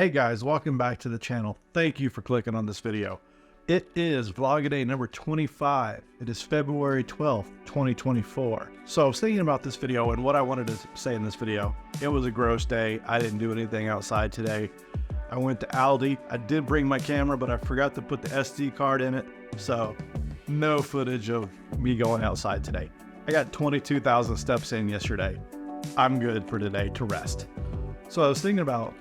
Hey guys, welcome back to the channel. Thank you for clicking on this video. It is Vloggiday number 25. It is February 12th, 2024. So I was thinking about this video and what I wanted to say in this video. It was a gross day. I didn't do anything outside today. I went to Aldi. I did bring my camera, but I forgot to put the SD card in it. So no footage of me going outside today. I got 22,000 steps in yesterday. I'm good for today to rest. So I was thinking about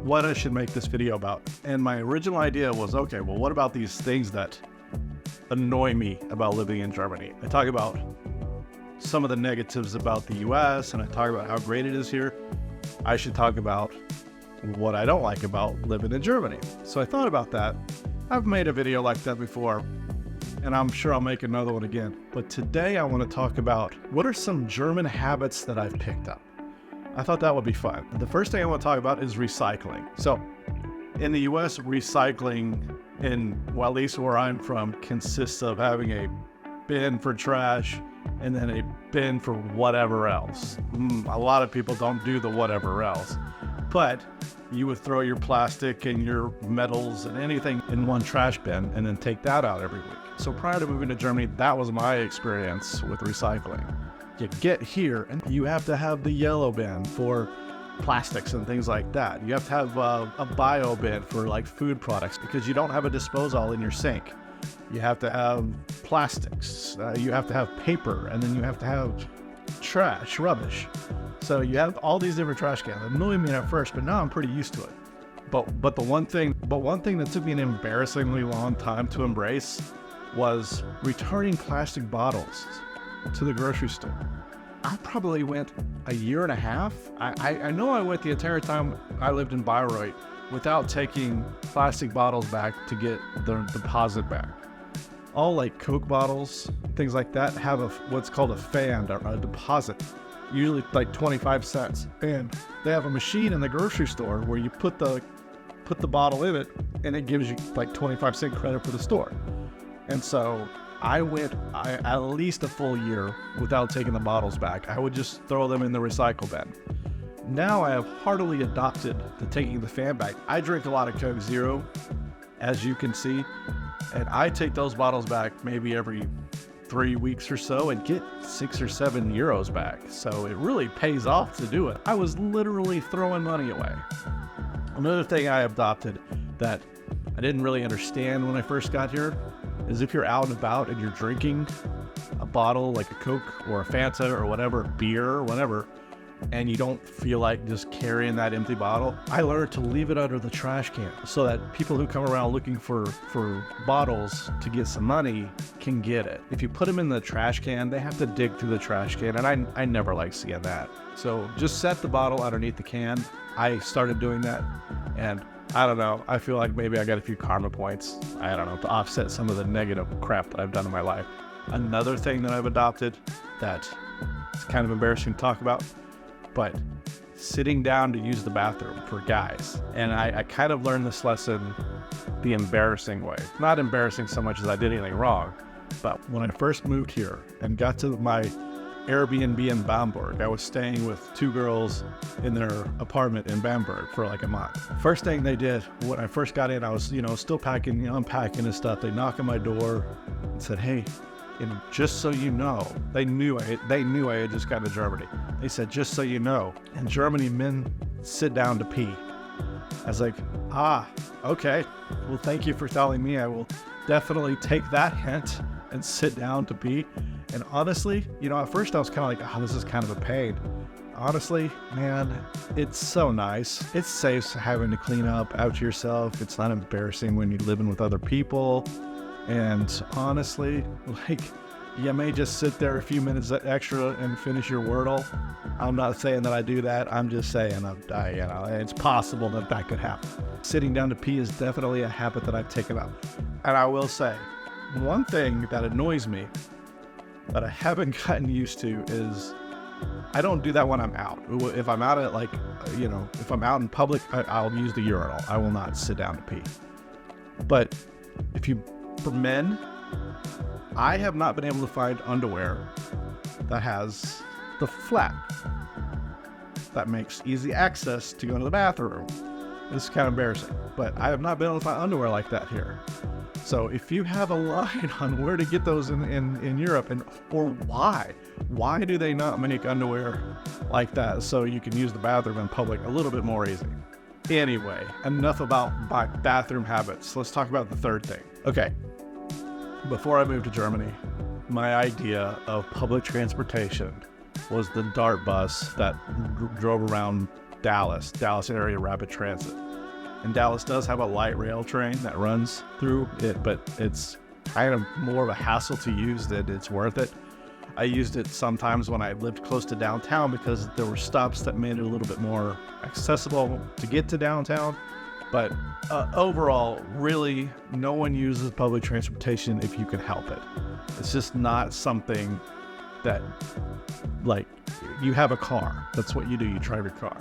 what I should make this video about. And my original idea was, okay, well, what about these things that annoy me about living in Germany? I talk about some of the negatives about the US and I talk about how great it is here. I should talk about what I don't like about living in Germany. So I thought about that. I've made a video like that before, and I'm sure I'll make another one again. But today I want to talk about what are some German habits that I've picked up. I thought that would be fun. The first thing I want to talk about is recycling. So in the US, recycling well, at least where I'm from, consists of having a bin for trash and then a bin for whatever else. A lot of people don't do the whatever else, but you would throw your plastic and your metals and anything in one trash bin and then take that out every week. So prior to moving to Germany, that was my experience with recycling. You get here and you have to have the yellow bin for plastics and things like that. You have to have a bio bin for like food products because you don't have a disposal in your sink. You have to have plastics, you have to have paper, and then you have to have trash, rubbish. So you have all these different trash cans. It annoyed me at first, but now I'm pretty used to it. But one thing that took me an embarrassingly long time to embrace was returning plastic bottles to the grocery store. I probably went a year and a half. I know I went the entire time I lived in Bayreuth without taking plastic bottles back to get the deposit back. All like Coke bottles, things like that, have what's called a fan, or a deposit, usually like 25 cents. And they have a machine in the grocery store where you put the bottle in it and it gives you like 25-cent credit for the store. And so I went at least a full year without taking the bottles back. I would just throw them in the recycle bin. Now I have heartily adopted to taking the fan back. I drink a lot of Coke Zero, as you can see, and I take those bottles back maybe every 3 weeks or so and get 6 or 7 euros back. So it really pays off to do it. I was literally throwing money away. Another thing I adopted that I didn't really understand when I first got here is if you're out and about and you're drinking a bottle like a Coke or a Fanta or whatever, beer or whatever, and you don't feel like just carrying that empty bottle, I learned to leave it under the trash can so that people who come around looking for bottles to get some money can get it. If you put them in the trash can, they have to dig through the trash can, and I never like seeing that. So just set the bottle underneath the can. I started doing that, and I don't know, I feel like maybe I got a few karma points, I don't know, to offset some of the negative crap that I've done in my life. Another thing that I've adopted that is kind of embarrassing to talk about, but sitting down to use the bathroom for guys. And I kind of learned this lesson the embarrassing way. Not embarrassing so much as I did anything wrong, but when I first moved here and got to my Airbnb in Bamberg, I was staying with 2 girls in their apartment in Bamberg for like a month. First thing they did when I first got in, I was, still packing, unpacking and stuff. They knocked on my door and said, "Hey, just so you know," they knew I had just gotten to Germany. They said, "Just so you know, in Germany, men sit down to pee." I was like, okay. Well, thank you for telling me. I will definitely take that hint and sit down to pee. And honestly, at first I was kind of like, this is kind of a pain. Honestly, man, it's so nice. It's safe having to clean up after yourself. It's not embarrassing when you're living with other people. And honestly, you may just sit there a few minutes extra and finish your Wordle. I'm not saying that I do that. I'm just saying, it's possible that could happen. Sitting down to pee is definitely a habit that I've taken up. And I will say, one thing that annoys me that I haven't gotten used to is I don't do that when I'm out. If I'm out at if I'm out in public, I'll use the urinal. I will not sit down to pee. But for men, I have not been able to find underwear that has the flap that makes easy access to go to the bathroom. This is kind of embarrassing, but I have not been able to find underwear like that here. So if you have a line on where to get those in Europe, or why do they not make underwear like that so you can use the bathroom in public a little bit more easy? Anyway, enough about my bathroom habits. Let's talk about the third thing. Okay, before I moved to Germany, my idea of public transportation was the DART bus that drove around Dallas area rapid transit. And Dallas does have a light rail train that runs through it, but it's kind of more of a hassle to use than it's worth it. I used it sometimes when I lived close to downtown because there were stops that made it a little bit more accessible to get to downtown. But overall, really, no one uses public transportation if you can help it. It's just not something that, like, you have a car. That's what you do. You drive your car.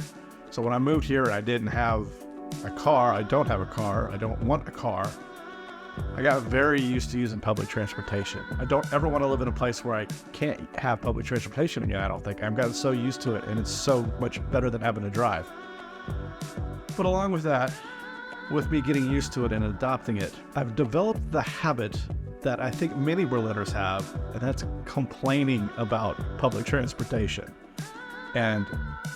So when I moved here, I didn't have a car. I don't have a car. I don't want a car. I got very used to using public transportation. I don't ever want to live in a place where I can't have public transportation again, I don't think. I've gotten so used to it, and it's so much better than having to drive. But along with that, with me getting used to it and adopting it, I've developed the habit that I think many Berliners have, and that's complaining about public transportation. And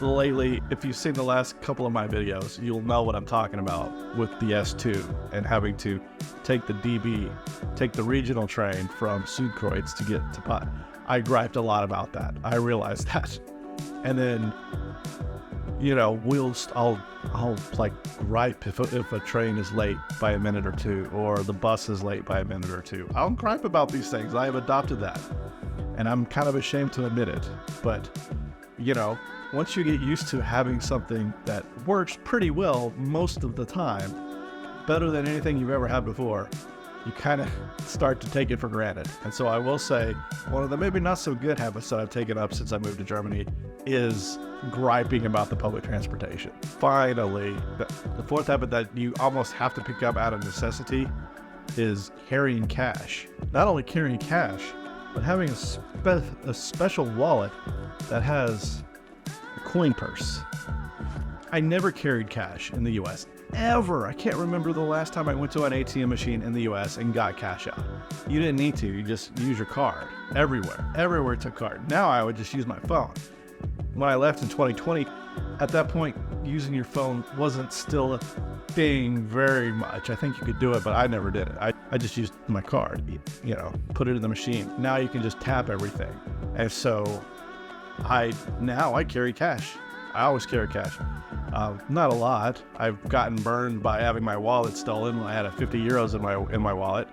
lately, if you've seen the last couple of my videos, you'll know what I'm talking about with the S2 and having to take the regional train from Südkreuz to get to Pot. I griped a lot about that. I realized that. And then, you know, I'll like gripe if a train is late by a minute or two, or the bus is late by a minute or two. I'll gripe about these things. I have adopted that. And I'm kind of ashamed to admit it, but you know, once you get used to having something that works pretty well most of the time, better than anything you've ever had before, you kind of start to take it for granted. And so I will say, one of the maybe not so good habits that I've taken up since I moved to Germany is griping about the public transportation. Finally, the fourth habit that you almost have to pick up out of necessity is carrying cash. Not only carrying cash, but having a special wallet that has a coin purse. I never carried cash in the US, ever. I can't remember the last time I went to an ATM machine in the US and got cash out. You didn't need to, you just use your card. Everywhere took card. Now I would just use my phone. When I left in 2020, at that point, using your phone wasn't still a thing very much. I think you could do it, but I never did it. I just used my card, you know, put it in the machine. Now you can just tap everything. And so I carry cash. I always carry cash. Not a lot. I've gotten burned by having my wallet stolen when I had 50 euros in my wallet.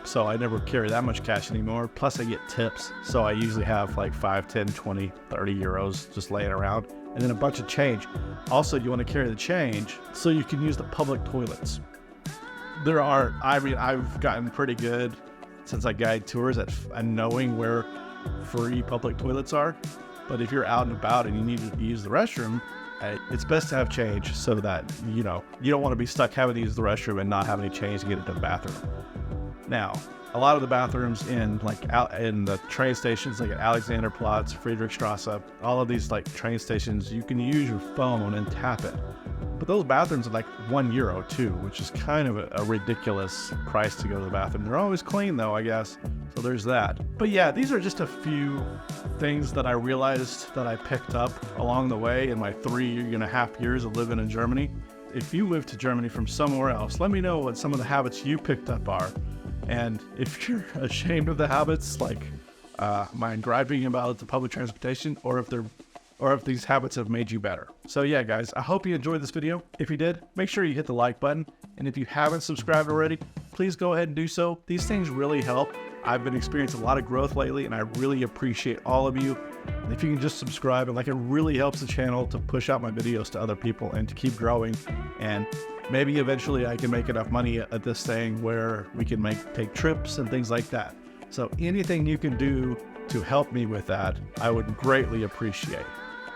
So I never carry that much cash anymore. Plus I get tips. So I usually have like 5, 10, 20, 30 euros just laying around. And then a bunch of change. Also, you want to carry the change so you can use the public toilets. I've gotten pretty good since I guide tours at knowing where free public toilets are. But if you're out and about and you need to use the restroom, it's best to have change so that, you know, you don't want to be stuck having to use the restroom and not have any change to get into the bathroom. Now, a lot of the bathrooms in the train stations, like at Alexanderplatz, Friedrichstrasse, all of these like train stations, you can use your phone and tap it. But those bathrooms are like €1 too, which is kind of a ridiculous price to go to the bathroom. They're always clean though, I guess. So there's that. But yeah, these are just a few things that I realized that I picked up along the way in my 3.5 years of living in Germany. If you moved to Germany from somewhere else, let me know what some of the habits you picked up are. And if you're ashamed of the habits, like mine griping about the public transportation, or if these habits have made you better. So yeah, guys, I hope you enjoyed this video. If you did, make sure you hit the like button. And if you haven't subscribed already, please go ahead and do so. These things really help. I've been experiencing a lot of growth lately, and I really appreciate all of you. And if you can just subscribe, and it really helps the channel to push out my videos to other people and to keep growing. And maybe eventually I can make enough money at this thing where we can take trips and things like that. So anything you can do to help me with that, I would greatly appreciate.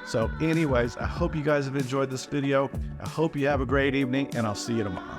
So anyways, I hope you guys have enjoyed this video. I hope you have a great evening, and I'll see you tomorrow.